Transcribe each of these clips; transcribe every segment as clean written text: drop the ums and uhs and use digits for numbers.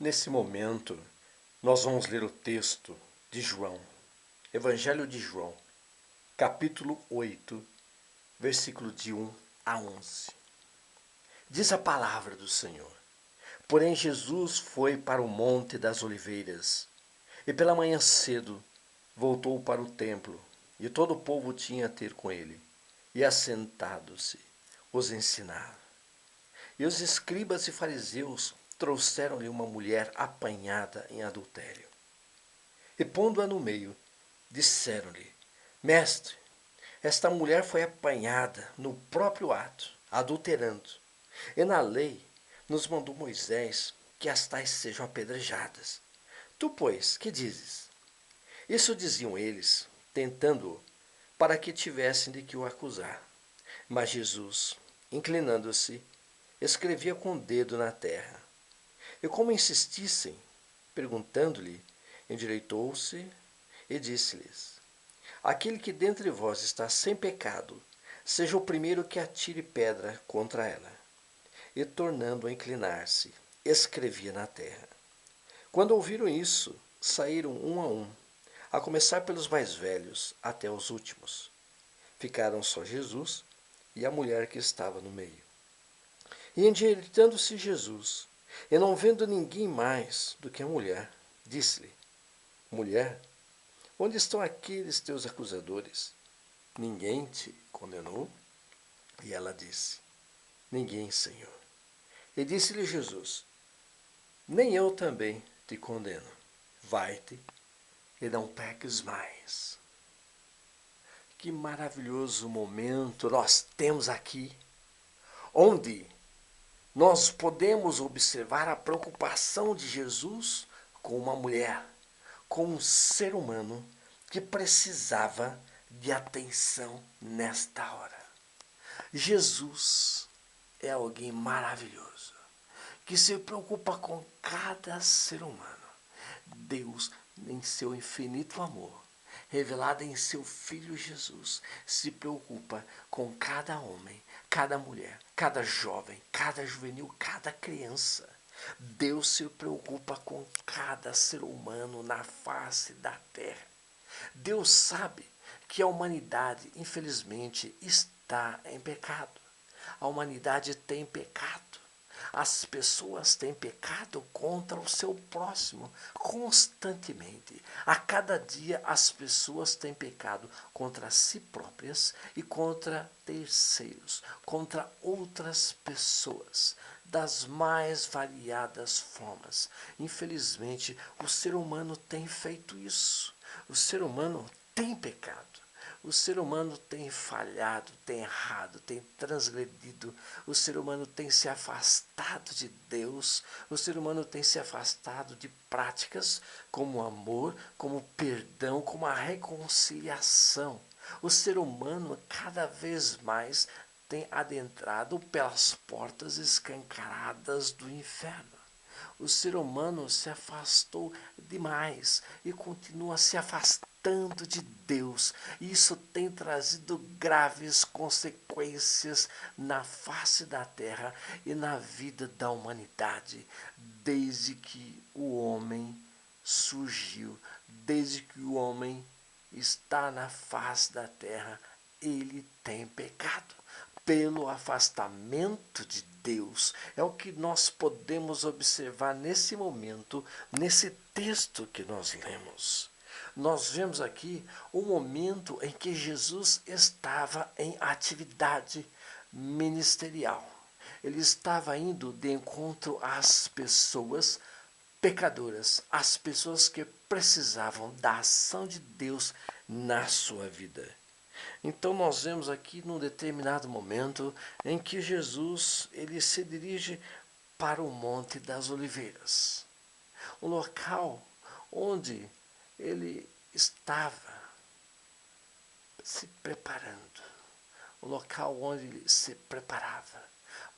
Nesse momento, nós vamos ler o texto de João, Evangelho de João, capítulo 8, versículo de 1 a 11. Diz a palavra do Senhor: Porém Jesus foi para o Monte das Oliveiras, e pela manhã cedo voltou para o templo, e todo o povo tinha a ter com ele, e assentado-se, os ensinava. E os escribas e fariseus trouxeram-lhe uma mulher apanhada em adultério. E pondo-a no meio, disseram-lhe: Mestre, esta mulher foi apanhada no próprio ato, adulterando. E na lei nos mandou Moisés que as tais sejam apedrejadas. Tu, pois, que dizes? Isso diziam eles, tentando-o, para que tivessem de que o acusar. Mas Jesus, inclinando-se, escrevia com o dedo na terra. E como insistissem, perguntando-lhe, endireitou-se e disse-lhes: Aquele que dentre vós está sem pecado, seja o primeiro que atire pedra contra ela. E tornando a inclinar-se, escrevia na terra. Quando ouviram isso, saíram um, a começar pelos mais velhos até os últimos. Ficaram só Jesus e a mulher que estava no meio. E endireitando-se Jesus, e não vendo ninguém mais do que a mulher, disse-lhe: Mulher, onde estão aqueles teus acusadores? Ninguém te condenou? E ela disse: Ninguém, Senhor. E disse-lhe Jesus: Nem eu também te condeno. Vai-te e não peques mais. Que maravilhoso momento nós temos aqui, onde nós podemos observar a preocupação de Jesus com uma mulher, com um ser humano que precisava de atenção nesta hora. Jesus é alguém maravilhoso, que se preocupa com cada ser humano. Deus, em seu infinito amor, revelado em seu Filho Jesus, se preocupa com cada homem, cada mulher, cada jovem, cada juvenil, cada criança. Deus se preocupa com cada ser humano na face da terra. Deus sabe que a humanidade, infelizmente, está em pecado. A humanidade tem pecado. As pessoas têm pecado contra o seu próximo constantemente. A cada dia as pessoas têm pecado contra si próprias e contra terceiros, contra outras pessoas, das mais variadas formas. Infelizmente, o ser humano tem feito isso. O ser humano tem pecado. O ser humano tem falhado, tem errado, tem transgredido. O ser humano tem se afastado de Deus. O ser humano tem se afastado de práticas como o amor, como o perdão, como a reconciliação. O ser humano cada vez mais tem adentrado pelas portas escancaradas do inferno. O ser humano se afastou demais e continua se afastando de Deus. Isso tem trazido graves consequências na face da terra e na vida da humanidade, desde que o homem surgiu, desde que o homem está na face da terra, ele tem pecado pelo afastamento de Deus. É o que nós podemos observar nesse momento, nesse texto que nós lemos. Nós vemos aqui o momento em que Jesus estava em atividade ministerial. Ele estava indo de encontro às pessoas pecadoras, às pessoas que precisavam da ação de Deus na sua vida. Então nós vemos aqui num determinado momento em que Jesus ele se dirige para o Monte das Oliveiras, um local onde ele estava se preparando, o local onde ele se preparava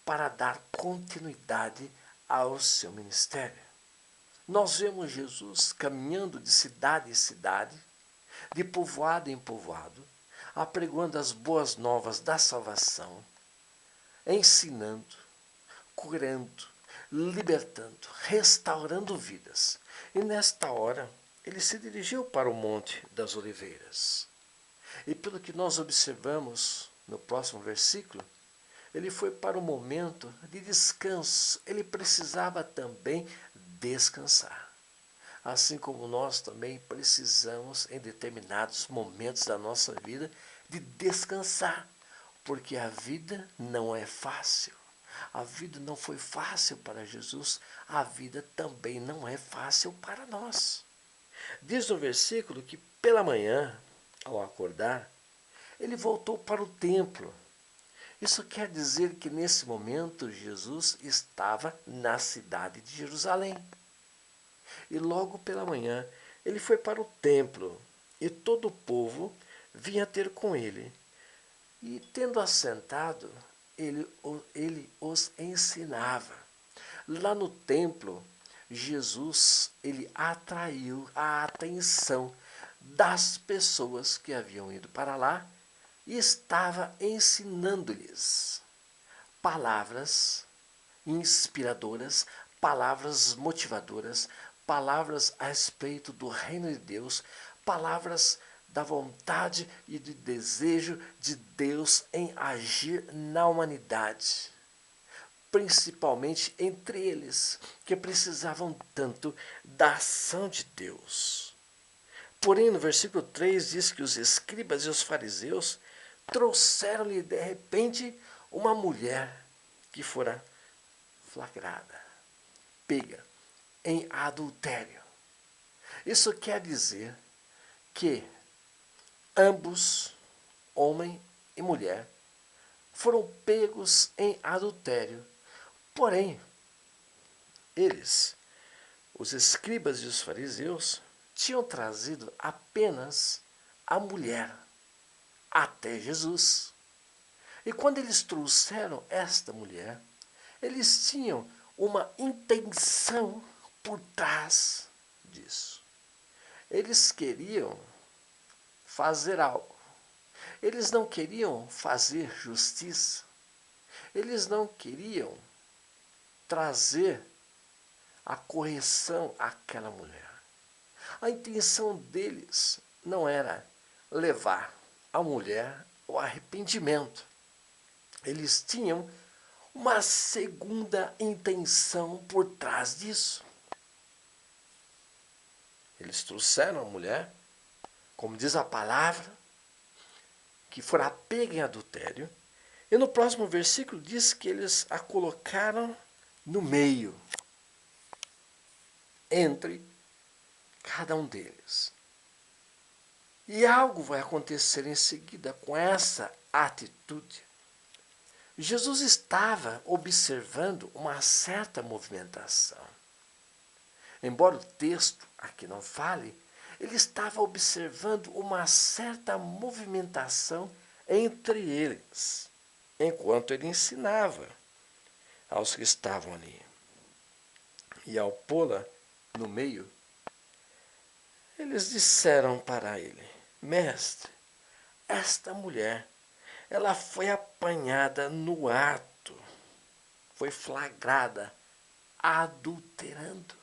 para dar continuidade ao seu ministério. Nós vemos Jesus caminhando de cidade em cidade, de povoado em povoado, apregoando as boas novas da salvação, ensinando, curando, libertando, restaurando vidas. E nesta hora, ele se dirigiu para o Monte das Oliveiras. E pelo que nós observamos no próximo versículo, ele foi para o momento de descanso. Ele precisava também descansar. Assim como nós também precisamos, em determinados momentos da nossa vida, de descansar. Porque a vida não é fácil. A vida não foi fácil para Jesus. A vida também não é fácil para nós. Diz no versículo que pela manhã, ao acordar, ele voltou para o templo. Isso quer dizer que nesse momento Jesus estava na cidade de Jerusalém. E logo pela manhã ele foi para o templo e todo o povo vinha ter com ele. E tendo assentado, ele os ensinava. Lá no templo, Jesus ele atraiu a atenção das pessoas que haviam ido para lá e estava ensinando-lhes palavras inspiradoras, palavras motivadoras, palavras a respeito do reino de Deus, palavras da vontade e do desejo de Deus em agir na humanidade, principalmente entre eles, que precisavam tanto da ação de Deus. Porém, no versículo 3 diz que os escribas e os fariseus trouxeram-lhe de repente uma mulher que fora flagrada, pega em adultério. Isso quer dizer que ambos, homem e mulher, foram pegos em adultério. Porém, eles, os escribas e os fariseus, tinham trazido apenas a mulher até Jesus. E quando eles trouxeram esta mulher, eles tinham uma intenção por trás disso. Eles queriam fazer algo. Eles não queriam fazer justiça. Eles não queriam trazer a correção àquela mulher. A intenção deles não era levar a mulher ao arrependimento. Eles tinham uma segunda intenção por trás disso. Eles trouxeram a mulher, como diz a palavra, que fora pega em adultério, e no próximo versículo diz que eles a colocaram no meio, entre cada um deles. E algo vai acontecer em seguida com essa atitude. Jesus estava observando uma certa movimentação. Embora o texto aqui não fale, ele estava observando uma certa movimentação entre eles, enquanto ele ensinava aos que estavam ali. E ao pô-la no meio, eles disseram para ele: Mestre, esta mulher, ela foi apanhada no ato, foi flagrada adulterando.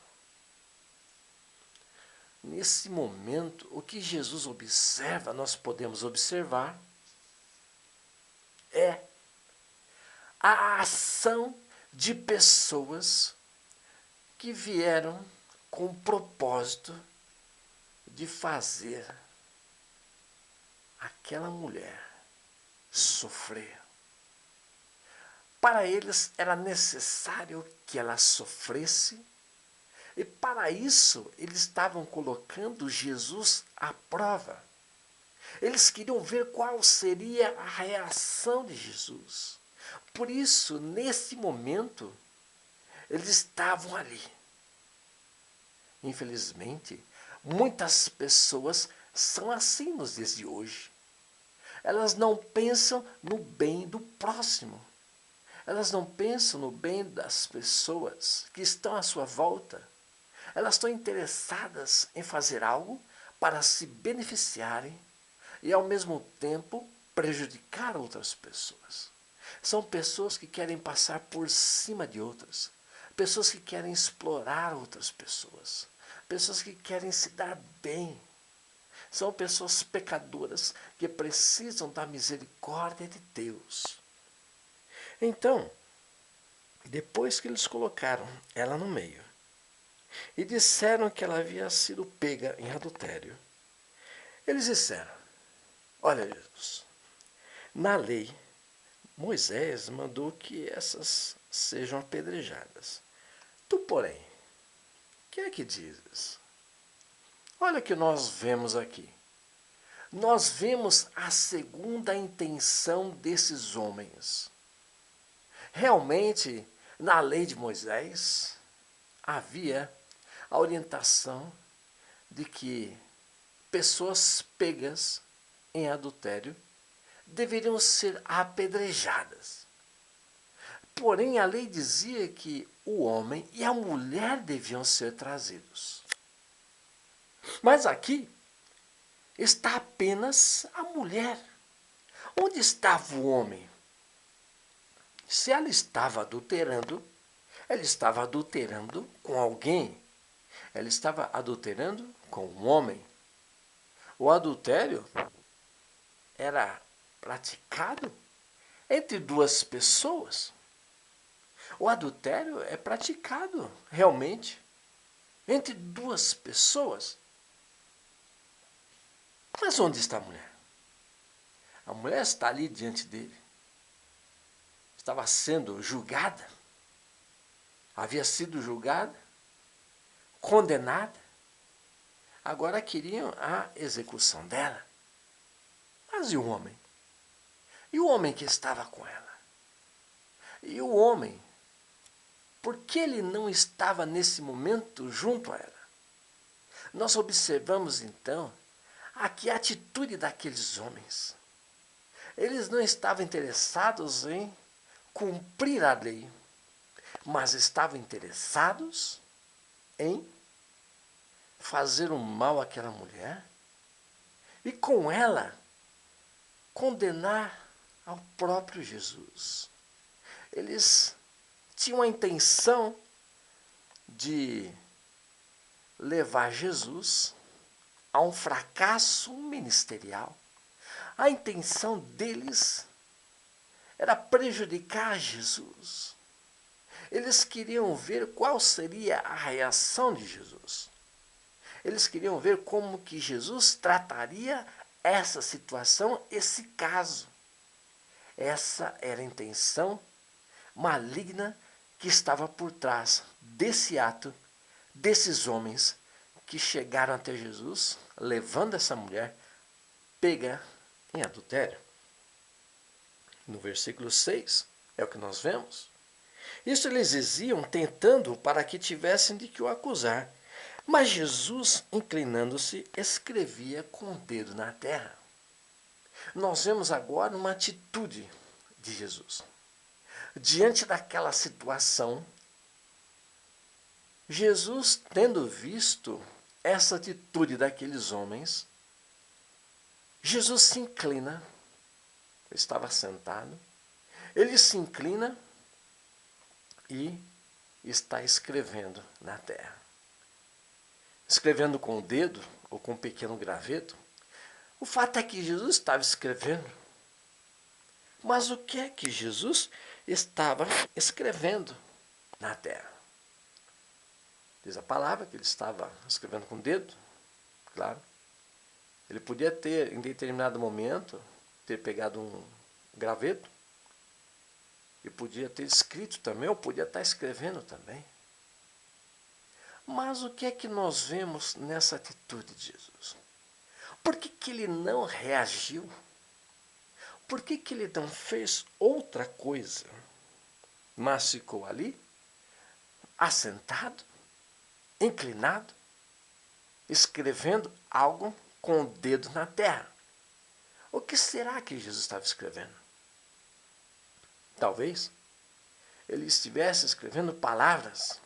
Nesse momento, o que Jesus observa, nós podemos observar, é a ação de pessoas que vieram com o propósito de fazer aquela mulher sofrer. Para eles era necessário que ela sofresse, e para isso eles estavam colocando Jesus à prova. Eles queriam ver qual seria a reação de Jesus. Por isso, nesse momento, eles estavam ali. Infelizmente, muitas pessoas são assim nos dias de hoje. Elas não pensam no bem do próximo. Elas não pensam no bem das pessoas que estão à sua volta. Elas estão interessadas em fazer algo para se beneficiarem e, ao mesmo tempo, prejudicar outras pessoas. São pessoas que querem passar por cima de outras. pessoas que querem explorar outras pessoas, pessoas que querem se dar bem. São pessoas pecadoras que precisam da misericórdia de Deus. Então, depois que eles colocaram ela no meio e disseram que ela havia sido pega em adultério, eles disseram: olha, Jesus, na lei, Moisés mandou que essas sejam apedrejadas. Tu, porém, o que é que dizes? Olha o que nós vemos aqui. Nós vemos a segunda intenção desses homens. Realmente, na lei de Moisés, havia a orientação de que pessoas pegas em adultério deveriam ser apedrejadas. Porém, a lei dizia que o homem e a mulher deviam ser trazidos. Mas aqui está apenas a mulher. Onde estava o homem? Se ela estava adulterando com alguém. Ela estava adulterando com um homem. O adultério era praticado entre duas pessoas. O adultério é praticado realmente entre duas pessoas. Mas onde está a mulher? A mulher está ali diante dele. Estava sendo julgada. Havia sido julgada, condenada. Agora queriam a execução dela. Mas e o homem? E o homem que estava com ela? E o homem, por que ele não estava nesse momento junto a ela? Nós observamos então aqui a atitude daqueles homens. Eles não estavam interessados em cumprir a lei, mas estavam interessados em fazer um mal àquela mulher e com ela condenar ao próprio Jesus. Eles tinham a intenção de levar Jesus a um fracasso ministerial. A intenção deles era prejudicar Jesus. Eles queriam ver qual seria a reação de Jesus. Eles queriam ver como que Jesus trataria essa situação, esse caso. Essa era a intenção maligna que estava por trás desse ato, desses homens que chegaram até Jesus, levando essa mulher pega em adultério. No versículo 6, é o que nós vemos. Isso eles diziam, tentando para que tivessem de que o acusar. Mas Jesus, inclinando-se, escrevia com o dedo na terra. Nós vemos agora uma atitude de Jesus. Diante daquela situação, Jesus, tendo visto essa atitude daqueles homens, Jesus se inclina, estava sentado, ele se inclina e está escrevendo na terra. Escrevendo com o dedo ou com um pequeno graveto. O fato é que Jesus estava escrevendo. Mas o que é que Jesus estava escrevendo na terra? Diz a palavra que ele estava escrevendo com o dedo, claro. Ele podia ter, em determinado momento, ter pegado um graveto e podia ter escrito também, ou podia estar escrevendo também. Mas o que é que nós vemos nessa atitude de Jesus? Por que ele não reagiu? Por que ele não fez outra coisa? Mas ficou ali, assentado, inclinado, escrevendo algo com o dedo na terra. O que será que Jesus estava escrevendo? Talvez ele estivesse escrevendo palavras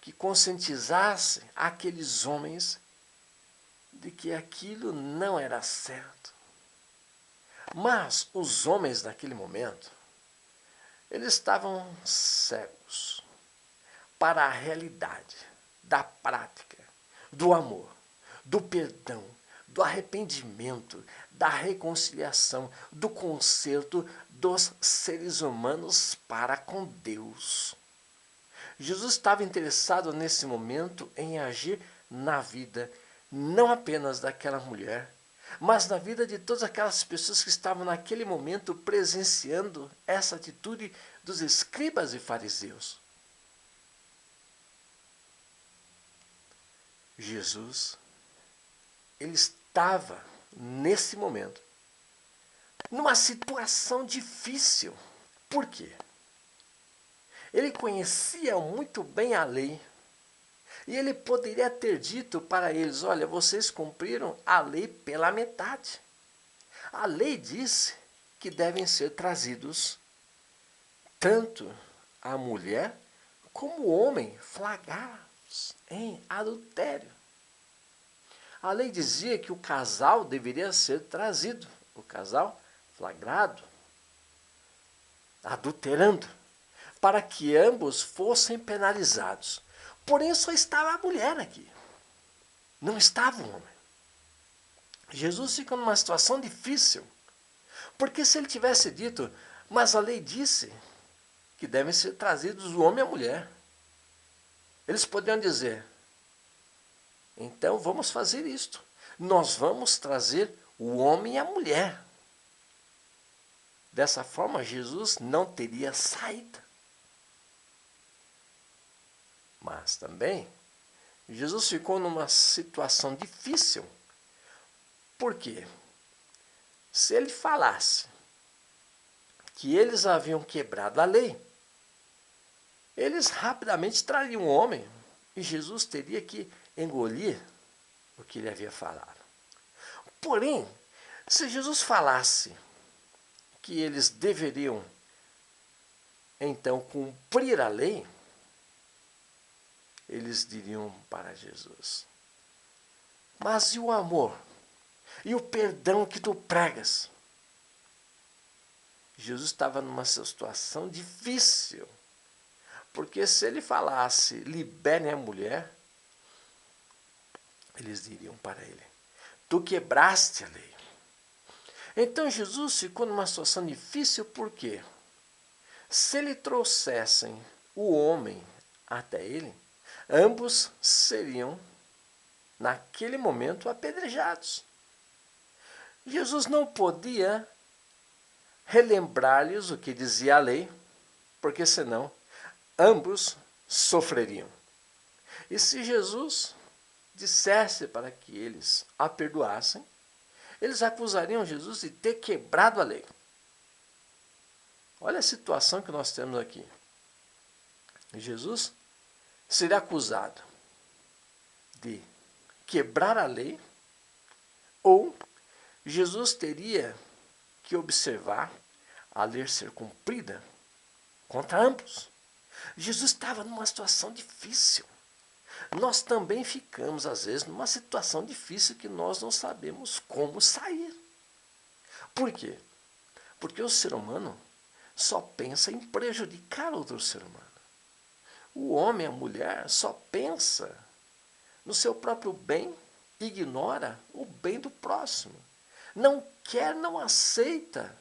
que conscientizassem aqueles homens de que aquilo não era certo. Mas os homens naquele momento Eles estavam cegos para a realidade da prática, do amor, do perdão, do arrependimento, da reconciliação, do conserto dos seres humanos para com Deus. Jesus estava interessado nesse momento em agir na vida, não apenas daquela mulher, mas na vida de todas aquelas pessoas que estavam naquele momento presenciando essa atitude dos escribas e fariseus. Jesus, ele estava nesse momento numa situação difícil. Por quê? Ele conhecia muito bem a lei. E ele poderia ter dito para eles: olha, vocês cumpriram a lei pela metade. A lei disse que devem ser trazidos tanto a mulher como o homem flagrados em adultério. A lei dizia que o casal deveria ser trazido, o casal flagrado, adulterando, para que ambos fossem penalizados. Porém, só estava a mulher aqui. Não estava o homem. Jesus fica numa situação difícil. Porque se ele tivesse dito, mas a lei disse que devem ser trazidos o homem e a mulher. Eles poderiam dizer, então vamos fazer isto. Nós vamos trazer o homem e a mulher. Dessa forma, Jesus não teria saída. Mas também, Jesus ficou numa situação difícil. Por quê? Se ele falasse que eles haviam quebrado a lei, eles rapidamente trariam o homem e Jesus teria que engolir o que ele havia falado. Porém, se Jesus falasse que eles deveriam então cumprir a lei, eles diriam para Jesus: mas e o amor? E o perdão que tu pregas? Jesus estava numa situação difícil. Porque se ele falasse, liberem a mulher, eles diriam para ele: tu quebraste a lei. Então Jesus ficou numa situação difícil porque se ele trouxessem o homem até ele, ambos seriam, naquele momento, apedrejados. Jesus não podia relembrar-lhes o que dizia a lei, porque senão ambos sofreriam. E se Jesus dissesse para que eles a perdoassem, eles acusariam Jesus de ter quebrado a lei. Olha a situação que nós temos aqui. Jesus seria acusado de quebrar a lei, ou Jesus teria que observar a lei ser cumprida contra ambos. Jesus estava numa situação difícil. Nós também ficamos, às vezes, numa situação difícil que nós não sabemos como sair. Por quê? Porque o ser humano só pensa em prejudicar outro ser humano. O homem, a mulher, só pensa no seu próprio bem, ignora o bem do próximo. Não quer, não aceita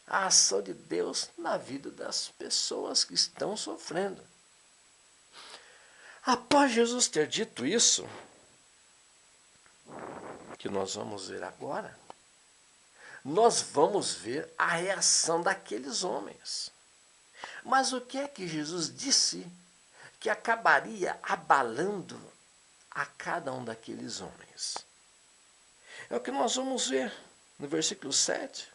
a ação de Deus na vida das pessoas que estão sofrendo. Após Jesus ter dito isso, que nós vamos ver agora, nós vamos ver a reação daqueles homens. Mas o que é que Jesus disse que acabaria abalando a cada um daqueles homens? É o que nós vamos ver no versículo 7.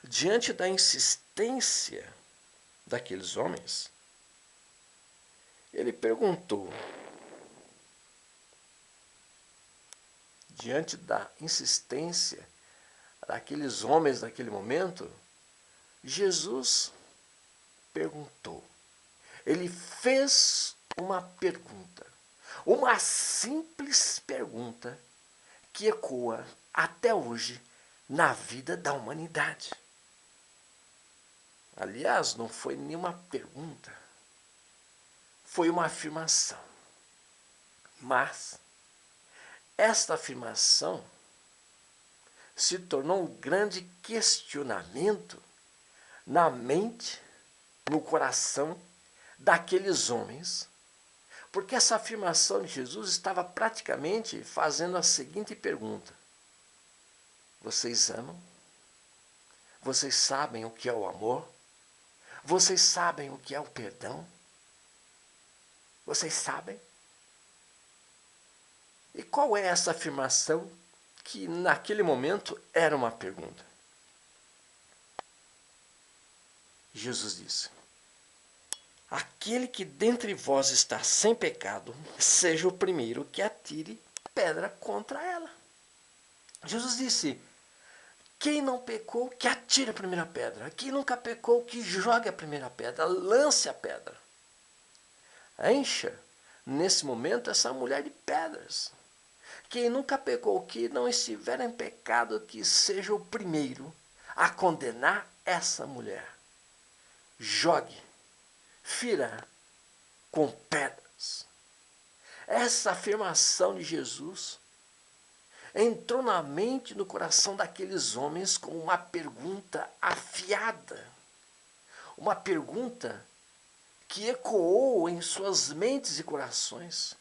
Diante da insistência daqueles homens, ele perguntou, diante da insistência daqueles homens naquele momento, Jesus perguntou. Ele fez uma pergunta, uma simples pergunta que ecoa até hoje na vida da humanidade. Aliás, não foi nenhuma pergunta, foi uma afirmação. Mas esta afirmação se tornou um grande questionamento na mente, no coração daqueles homens, porque essa afirmação de Jesus estava praticamente fazendo a seguinte pergunta: vocês amam? Vocês sabem o que é o amor? Vocês sabem o que é o perdão? Vocês sabem? E qual é essa afirmação que naquele momento era uma pergunta? Jesus disse: aquele que dentre vós está sem pecado, seja o primeiro que atire pedra contra ela. Jesus disse: quem não pecou, que atire a primeira pedra. Quem nunca pecou, que jogue a primeira pedra, lance a pedra. Encha, nesse momento, essa mulher de pedras. Quem nunca pecou, que não estiver em pecado, que seja o primeiro a condenar essa mulher. Jogue, fira com pedras. Essa afirmação de Jesus entrou na mente e no coração daqueles homens como uma pergunta afiada. Uma pergunta que ecoou em suas mentes e corações.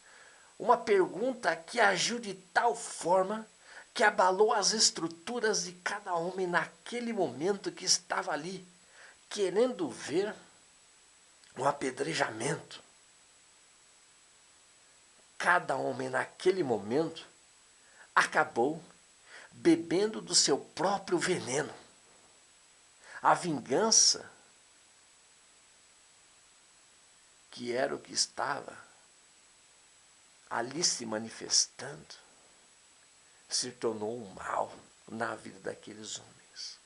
Uma pergunta que agiu de tal forma que abalou as estruturas de cada homem naquele momento que estava ali, querendo ver um apedrejamento. Cada homem naquele momento acabou bebendo do seu próprio veneno. A vingança, que era o que estava ali se manifestando, se tornou um mal na vida daqueles homens.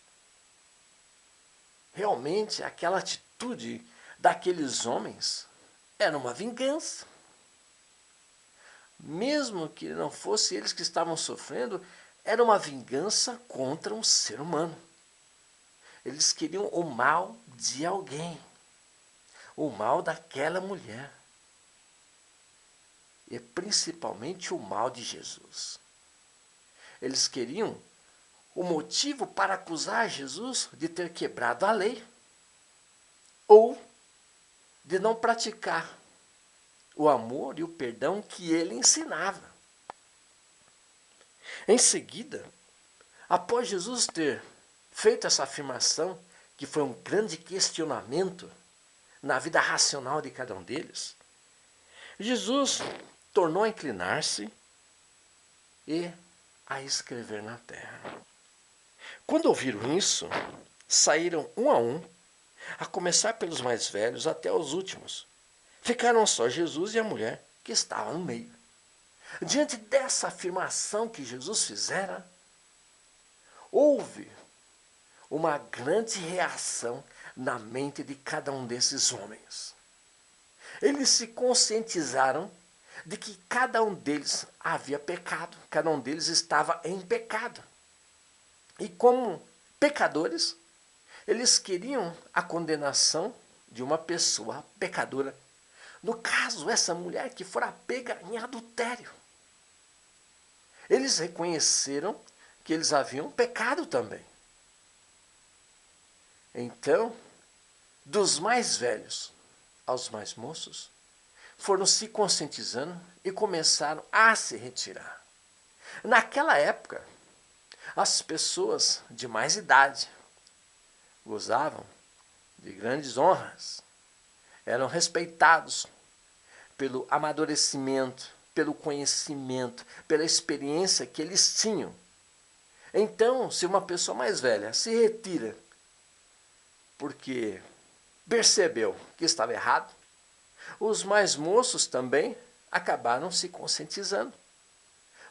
Realmente, aquela atitude daqueles homens era uma vingança. Mesmo que não fosse eles que estavam sofrendo, era uma vingança contra um ser humano. Eles queriam o mal de alguém, o mal daquela mulher, e principalmente o mal de Jesus. Eles queriam o motivo para acusar Jesus de ter quebrado a lei, ou de não praticar o amor e o perdão que ele ensinava. Em seguida, após Jesus ter feito essa afirmação, que foi um grande questionamento na vida racional de cada um deles, Jesus tornou a inclinar-se e a escrever na terra. Quando ouviram isso, saíram um, a começar pelos mais velhos até os últimos. Ficaram só Jesus e a mulher que estava no meio. Diante dessa afirmação que Jesus fizera, houve uma grande reação na mente de cada um desses homens. Eles se conscientizaram de que cada um deles havia pecado, cada um deles estava em pecado. E como pecadores, eles queriam a condenação de uma pessoa pecadora. No caso, essa mulher que fora pega em adultério. Eles reconheceram que eles haviam pecado também. Então, dos mais velhos aos mais moços, foram se conscientizando e começaram a se retirar. Naquela época, as pessoas de mais idade gozavam de grandes honras, eram respeitados pelo amadurecimento, pelo conhecimento, pela experiência que eles tinham. Então, se uma pessoa mais velha se retira porque percebeu que estava errado, os mais moços também acabaram se conscientizando,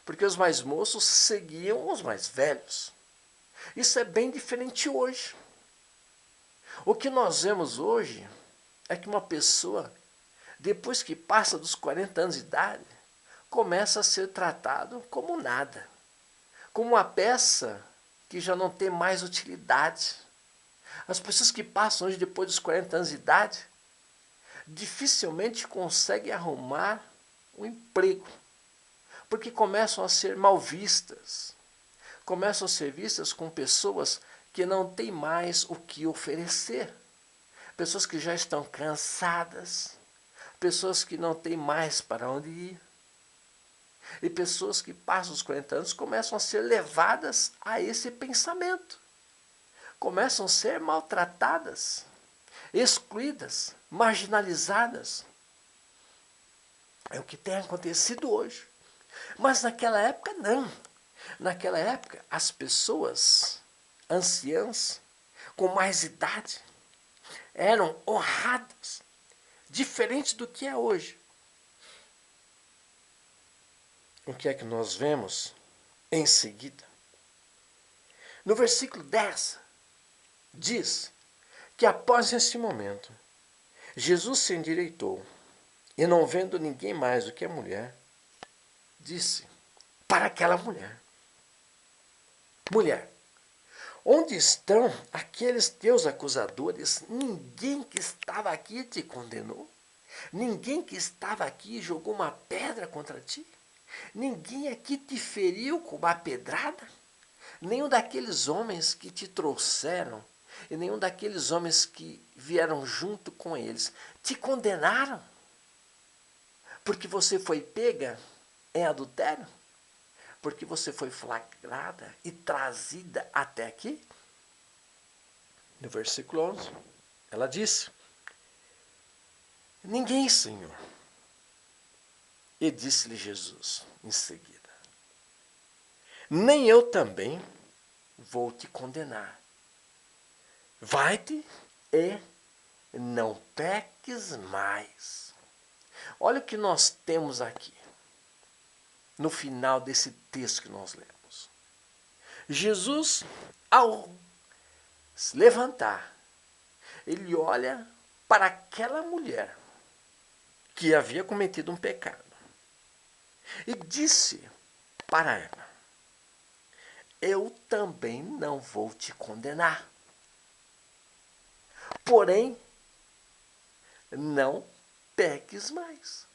porque os mais moços seguiam os mais velhos. Isso é bem diferente hoje. O que nós vemos hoje é que uma pessoa, depois que passa dos 40 anos de idade, começa a ser tratado como nada, como uma peça que já não tem mais utilidade, As pessoas que passam hoje depois dos 40 anos de idade dificilmente conseguem arrumar um emprego, porque começam a ser mal vistas, começam a ser vistas com pessoas que não têm mais o que oferecer, pessoas que já estão cansadas, pessoas que não têm mais para onde ir, e pessoas que passam os 40 anos começam a ser levadas a esse pensamento, começam a ser maltratadas, excluídas, marginalizadas. É o que tem acontecido hoje. Mas naquela época não. Naquela época as pessoas anciãs com mais idade eram honradas, diferente do que é hoje. O que é que nós vemos em seguida? No versículo 10 diz que após esse momento, Jesus se endireitou e, não vendo ninguém mais do que a mulher, disse para aquela mulher: mulher, onde estão aqueles teus acusadores? Ninguém que estava aqui te condenou? Ninguém que estava aqui jogou uma pedra contra ti? Ninguém aqui te feriu com uma pedrada? Nenhum daqueles homens que te trouxeram e nenhum daqueles homens que vieram junto com eles te condenaram? Porque você foi pega em adultério? Porque você foi flagrada e trazida até aqui? No versículo 11, ela disse: ninguém, Senhor. E disse-lhe Jesus em seguida: nem eu também vou te condenar. Vai-te e não peques mais. Olha o que nós temos aqui, no final desse texto que nós lemos. Jesus, ao se levantar, ele olha para aquela mulher que havia cometido um pecado e disse para ela: eu também não vou te condenar. Porém, não peques mais.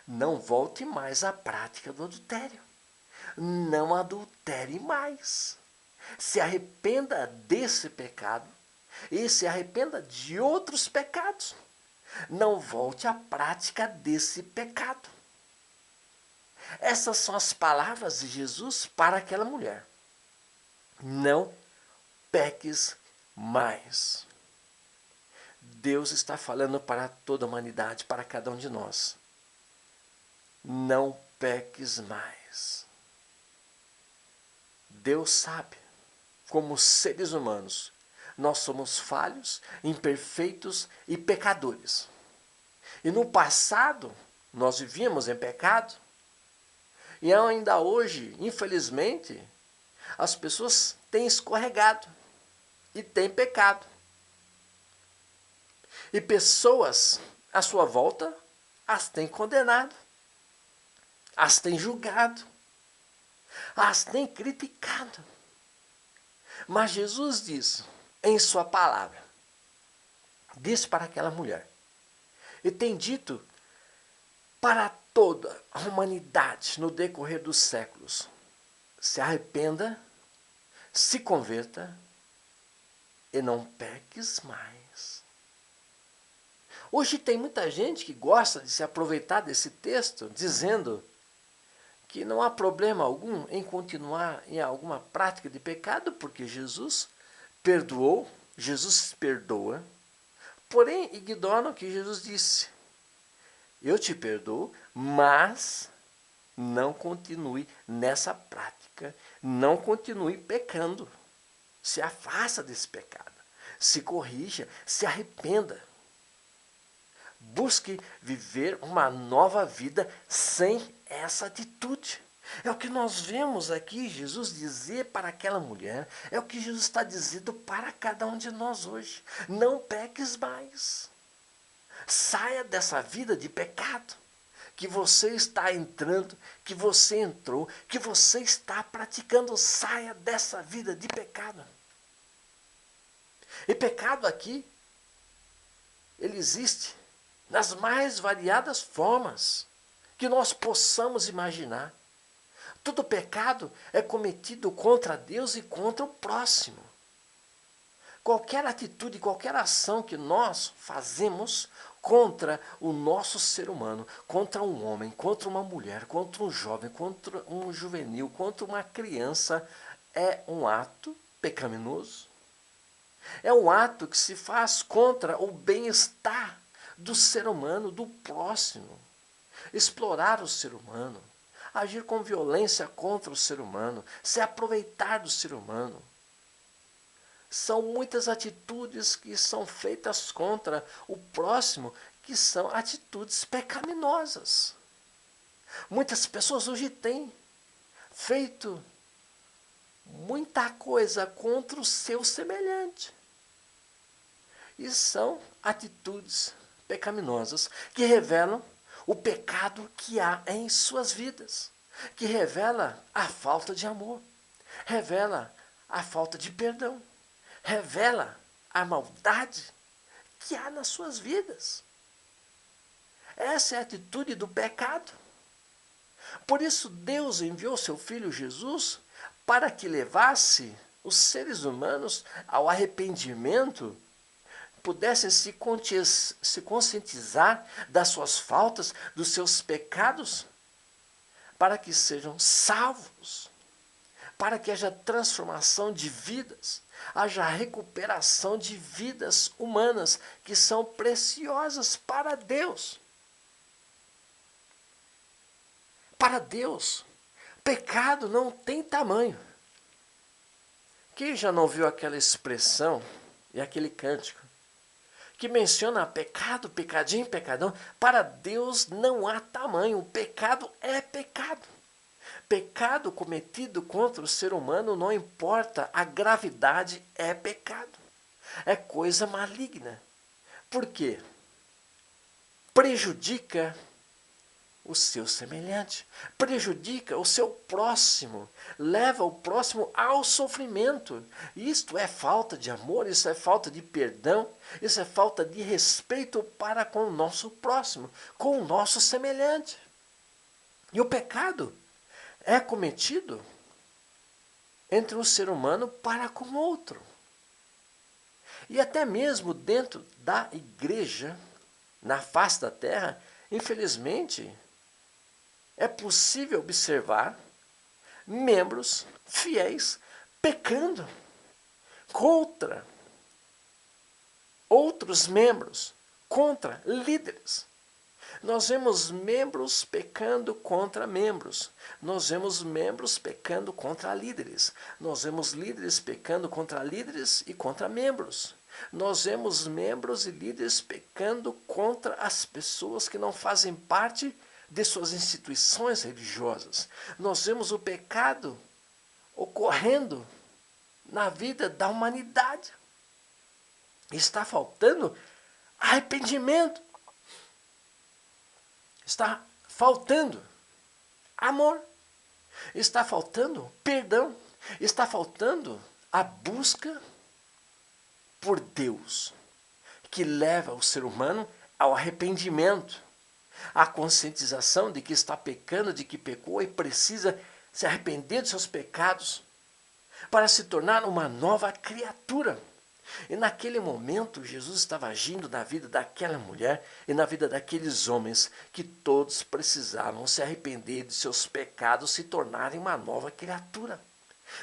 Não volte mais à prática do adultério. Não adultere mais. Se arrependa desse pecado e se arrependa de outros pecados. Não volte à prática desse pecado. Essas são as palavras de Jesus para aquela mulher. Não peques mais. Deus está falando para toda a humanidade, para cada um de nós. Não peques mais. Deus sabe, como seres humanos, nós somos falhos, imperfeitos e pecadores. E no passado, nós vivíamos em pecado. E ainda hoje, infelizmente, as pessoas têm escorregado e têm pecado. E pessoas à sua volta as têm condenado, as têm julgado, as têm criticado. Mas Jesus diz em sua palavra, disse para aquela mulher, e tem dito para toda a humanidade no decorrer dos séculos: se arrependa, se converta e não peques mais. Hoje tem muita gente que gosta de se aproveitar desse texto, dizendo que não há problema algum em continuar em alguma prática de pecado, porque Jesus perdoou, Jesus perdoa, porém ignoram que Jesus disse: eu te perdoo, mas não continue nessa prática, não continue pecando. Se afasta desse pecado, se corrija, se arrependa. Busque viver uma nova vida sem essa atitude. É o que nós vemos aqui Jesus dizer para aquela mulher, é o que Jesus está dizendo para cada um de nós hoje. Não peques mais. Saia dessa vida de pecado que você está entrando, que você entrou, que você está praticando. Saia dessa vida de pecado. E pecado aqui, ele existe nas mais variadas formas que nós possamos imaginar. Todo pecado é cometido contra Deus e contra o próximo. Qualquer atitude, qualquer ação que nós fazemos contra o nosso ser humano, contra um homem, contra uma mulher, contra um jovem, contra um juvenil, contra uma criança, é um ato pecaminoso. É um ato que se faz contra o bem-estar do ser humano, do próximo. Explorar o ser humano, agir com violência contra o ser humano, se aproveitar do ser humano. São muitas atitudes que são feitas contra o próximo, que são atitudes pecaminosas. Muitas pessoas hoje têm feito muita coisa contra o seu semelhante. E são atitudes pecaminosas que revelam o pecado que há em suas vidas, que revela a falta de amor, revela a falta de perdão, revela a maldade que há nas suas vidas. Essa é a atitude do pecado. Por isso Deus enviou seu Filho Jesus para que levasse os seres humanos ao arrependimento, pudessem se conscientizar das suas faltas, dos seus pecados, para que sejam salvos, para que haja transformação de vidas, haja recuperação de vidas humanas que são preciosas para Deus. Para Deus, pecado não tem tamanho. Quem já não viu aquela expressão e aquele cântico que menciona pecado, pecadinho, pecadão? Para Deus não há tamanho, o pecado é pecado. Pecado cometido contra o ser humano, não importa a gravidade, é pecado. É coisa maligna. Por quê? Prejudica o seu semelhante, prejudica o seu próximo, leva o próximo ao sofrimento. Isto é falta de amor, isso é falta de perdão, isso é falta de respeito para com o nosso próximo, com o nosso semelhante. E o pecado é cometido entre um ser humano para com outro. E até mesmo dentro da igreja, na face da terra, infelizmente, é possível observar membros fiéis pecando contra outros membros, contra líderes. Nós vemos membros pecando contra membros. Nós vemos membros pecando contra líderes. Nós vemos líderes pecando contra líderes e contra membros. Nós vemos membros e líderes pecando contra as pessoas que não fazem parte de suas instituições religiosas. Nós vemos o pecado ocorrendo na vida da humanidade. Está faltando arrependimento. Está faltando amor. Está faltando perdão. Está faltando a busca por Deus, que leva o ser humano ao arrependimento, à conscientização de que está pecando, de que pecou e precisa se arrepender dos seus pecados para se tornar uma nova criatura. E naquele momento Jesus estava agindo na vida daquela mulher e na vida daqueles homens que todos precisavam se arrepender de seus pecados, se tornarem uma nova criatura.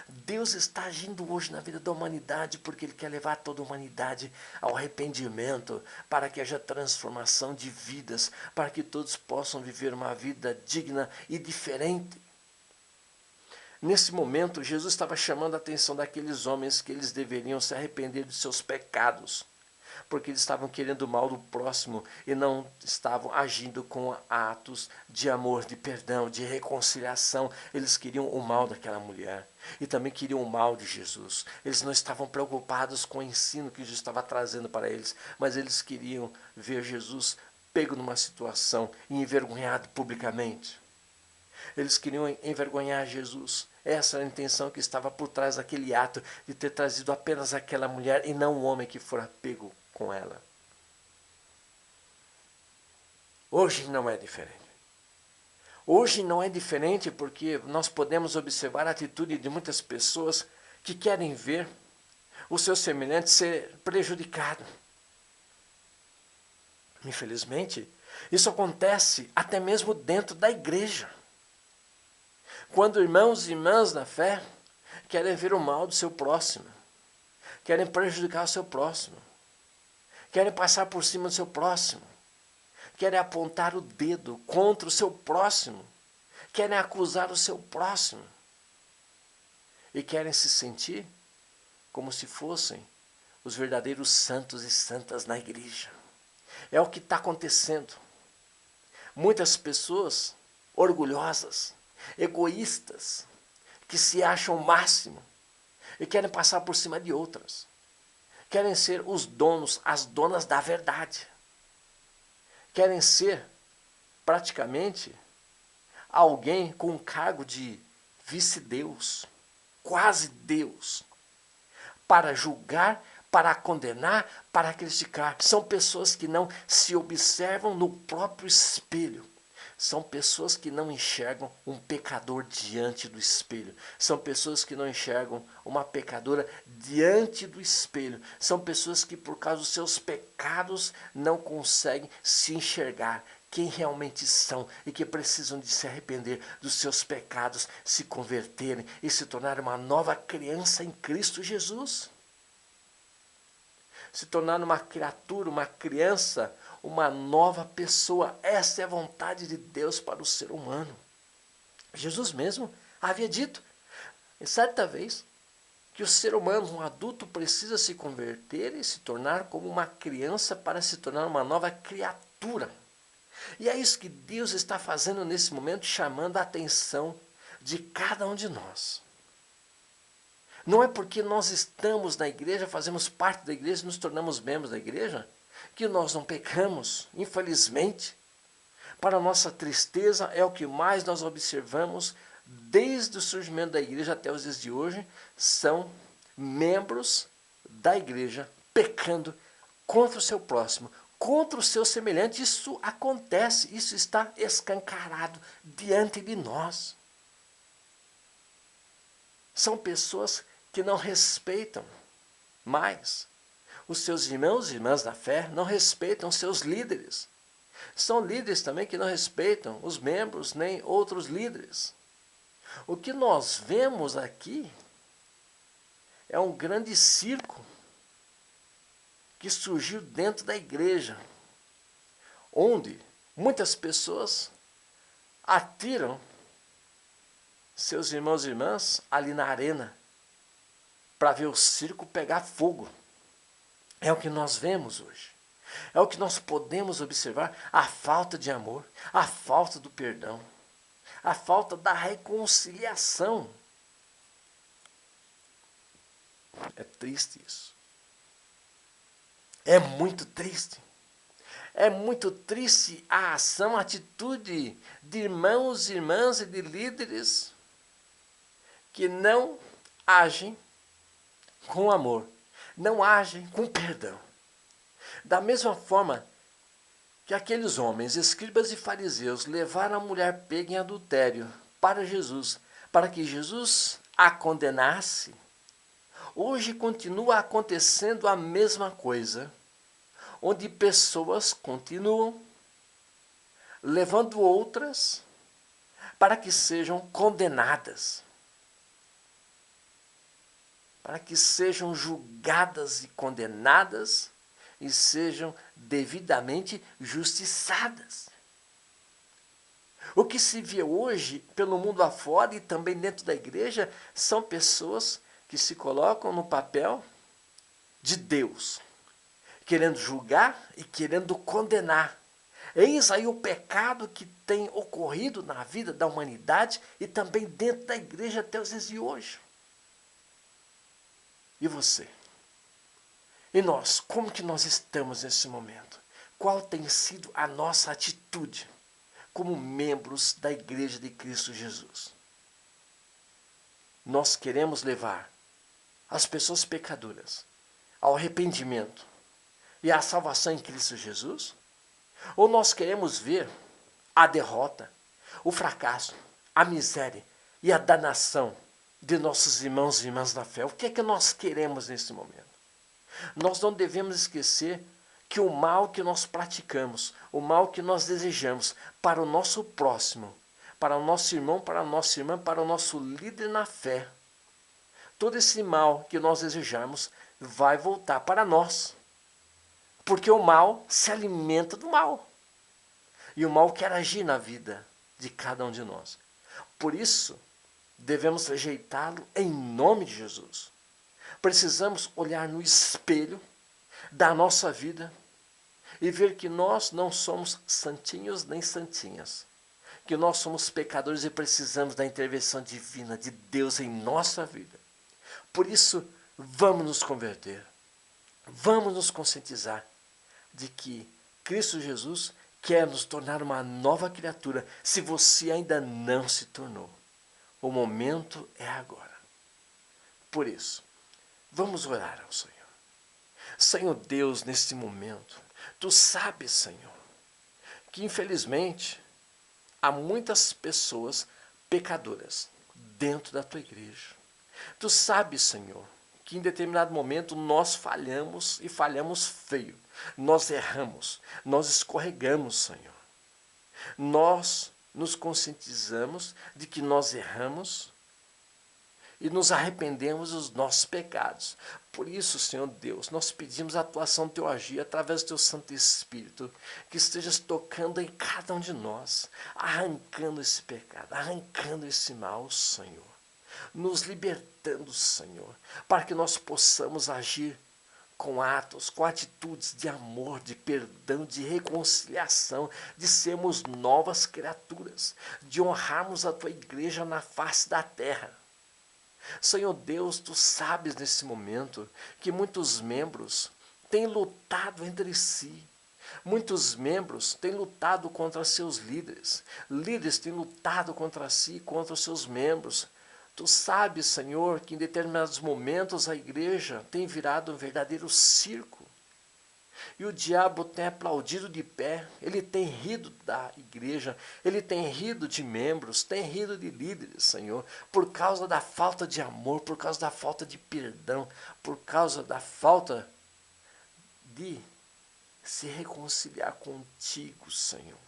Deus está agindo hoje na vida da humanidade porque Ele quer levar toda a humanidade ao arrependimento, para que haja transformação de vidas, para que todos possam viver uma vida digna e diferente. Nesse momento, Jesus estava chamando a atenção daqueles homens que eles deveriam se arrepender de seus pecados, porque eles estavam querendo o mal do próximo e não estavam agindo com atos de amor, de perdão, de reconciliação. Eles queriam o mal daquela mulher e também queriam o mal de Jesus. Eles não estavam preocupados com o ensino que Jesus estava trazendo para eles, mas eles queriam ver Jesus pego numa situação e envergonhado publicamente. Eles queriam envergonhar Jesus. Essa era a intenção que estava por trás daquele ato de ter trazido apenas aquela mulher e não o homem que fora pego com ela. Hoje não é diferente. Hoje não é diferente porque nós podemos observar a atitude de muitas pessoas que querem ver o seu semelhante ser prejudicado. Infelizmente, isso acontece até mesmo dentro da igreja. Quando irmãos e irmãs da fé querem ver o mal do seu próximo, querem prejudicar o seu próximo, querem passar por cima do seu próximo, querem apontar o dedo contra o seu próximo, querem acusar o seu próximo e querem se sentir como se fossem os verdadeiros santos e santas na igreja. É o que está acontecendo. Muitas pessoas orgulhosas, egoístas, que se acham o máximo e querem passar por cima de outras. Querem ser os donos, as donas da verdade. Querem ser praticamente alguém com um cargo de vice-deus, quase Deus, para julgar, para condenar, para criticar. São pessoas que não se observam no próprio espelho. São pessoas que não enxergam um pecador diante do espelho. São pessoas que não enxergam uma pecadora diante do espelho. São pessoas que, por causa dos seus pecados, não conseguem se enxergar quem realmente são e que precisam de se arrepender dos seus pecados, se converterem e se tornar uma nova criança em Cristo Jesus. Se tornar uma criatura, uma criança, uma nova pessoa. Essa é a vontade de Deus para o ser humano. Jesus mesmo havia dito, certa vez, que o ser humano, um adulto, precisa se converter e se tornar como uma criança para se tornar uma nova criatura. E é isso que Deus está fazendo nesse momento, chamando a atenção de cada um de nós. Não é porque nós estamos na igreja, fazemos parte da igreja, nos tornamos membros da igreja, que nós não pecamos, infelizmente. Para nossa tristeza, é o que mais nós observamos desde o surgimento da igreja até os dias de hoje, são membros da igreja pecando contra o seu próximo, contra o seu semelhante. Isso acontece, isso está escancarado diante de nós. São pessoas que não respeitam mais os seus irmãos e irmãs da fé, não respeitam seus líderes. São líderes também que não respeitam os membros nem outros líderes. O que nós vemos aqui é um grande circo que surgiu dentro da igreja, onde muitas pessoas atiram seus irmãos e irmãs ali na arena para ver o circo pegar fogo. É o que nós vemos hoje. É o que nós podemos observar, a falta de amor, a falta do perdão, a falta da reconciliação. É triste isso. É muito triste. É muito triste a ação, a atitude de irmãos, irmãs e de líderes que não agem com amor, não agem com perdão. Da mesma forma que aqueles homens, escribas e fariseus, levaram a mulher pega em adultério para Jesus, para que Jesus a condenasse, hoje continua acontecendo a mesma coisa, onde pessoas continuam levando outras para que sejam condenadas, para que sejam julgadas e condenadas e sejam devidamente justiçadas. O que se vê hoje pelo mundo afora e também dentro da igreja são pessoas que se colocam no papel de Deus, querendo julgar e querendo condenar. Eis aí o pecado que tem ocorrido na vida da humanidade e também dentro da igreja até os dias de hoje. E você? E nós, como que nós estamos nesse momento? Qual tem sido a nossa atitude? como membros da Igreja de Cristo Jesus. Nós queremos levar as pessoas pecadoras ao arrependimento e à salvação em Cristo Jesus? Ou nós queremos ver a derrota, o fracasso, a miséria e a danação de nossos irmãos e irmãs na fé? O que é que nós queremos nesse momento? Nós não devemos esquecer que o mal que nós praticamos, o mal que nós desejamos para o nosso próximo, para o nosso irmão, para a nossa irmã, para o nosso líder na fé, todo esse mal que nós desejamos vai voltar para nós. Porque o mal se alimenta do mal. E o mal quer agir na vida de cada um de nós. Por isso, devemos rejeitá-lo em nome de Jesus. Precisamos olhar no espelho da nossa vida e ver que nós não somos santinhos nem santinhas. Que nós somos pecadores e precisamos da intervenção divina de Deus em nossa vida. Por isso, vamos nos converter. Vamos nos conscientizar de que Cristo Jesus quer nos tornar uma nova criatura, se você ainda não se tornou. O momento é agora. Por isso, vamos orar ao Senhor. Senhor Deus, neste momento, Tu sabes, Senhor, que infelizmente há muitas pessoas pecadoras dentro da Tua igreja. Tu sabes, Senhor, que em determinado momento nós falhamos e falhamos feio. Nós erramos, nós escorregamos, Senhor. Nós nos conscientizamos de que nós erramos e nos arrependemos dos nossos pecados. Por isso, Senhor Deus, nós pedimos a atuação do Teu agir através do Teu Santo Espírito, que estejas tocando em cada um de nós, arrancando esse pecado, arrancando esse mal, Senhor. Nos libertando, Senhor, para que nós possamos agir com atos, com atitudes de amor, de perdão, de reconciliação, de sermos novas criaturas, de honrarmos a Tua igreja na face da terra. Senhor Deus, Tu sabes nesse momento que muitos membros têm lutado entre si. Muitos membros têm lutado contra seus líderes. Líderes têm lutado contra si e contra os seus membros. Tu sabes, Senhor, que em determinados momentos a igreja tem virado um verdadeiro circo. E o diabo tem aplaudido de pé, ele tem rido da igreja, ele tem rido de membros, tem rido de líderes, Senhor, por causa da falta de amor, por causa da falta de perdão, por causa da falta de se reconciliar contigo, Senhor.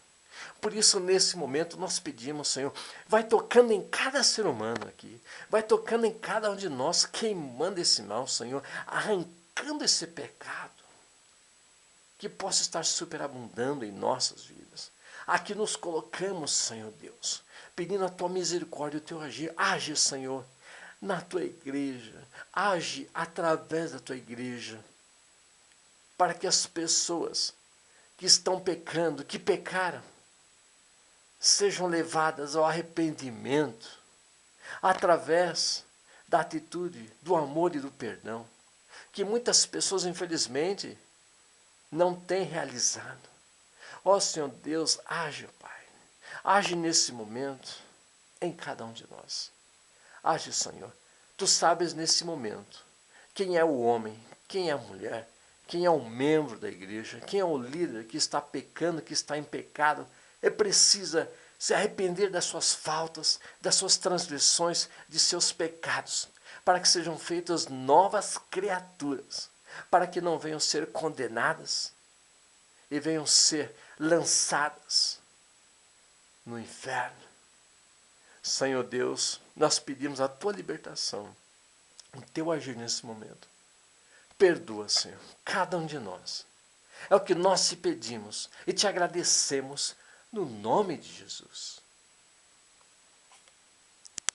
Por isso, nesse momento, nós pedimos, Senhor, vai tocando em cada ser humano aqui, vai tocando em cada um de nós, queimando esse mal, Senhor, arrancando esse pecado, que possa estar superabundando em nossas vidas. Aqui nos colocamos, Senhor Deus, pedindo a Tua misericórdia e o Teu agir. Age, Senhor, na Tua igreja, age através da Tua igreja, para que as pessoas que estão pecando, que pecaram, sejam levadas ao arrependimento, através da atitude, do amor e do perdão, que muitas pessoas, infelizmente, não têm realizado. Ó Senhor Deus, age, Pai, age nesse momento em cada um de nós. Age, Senhor, Tu sabes nesse momento quem é o homem, quem é a mulher, quem é o membro da igreja, quem é o líder que está pecando, que está em pecado, precisa se arrepender das suas faltas, das suas transgressões, de seus pecados, para que sejam feitas novas criaturas, para que não venham ser condenadas e venham ser lançadas no inferno. Senhor Deus, nós pedimos a Tua libertação, o Teu agir nesse momento. Perdoa, Senhor, cada um de nós. É o que nós te pedimos e te agradecemos no nome de Jesus.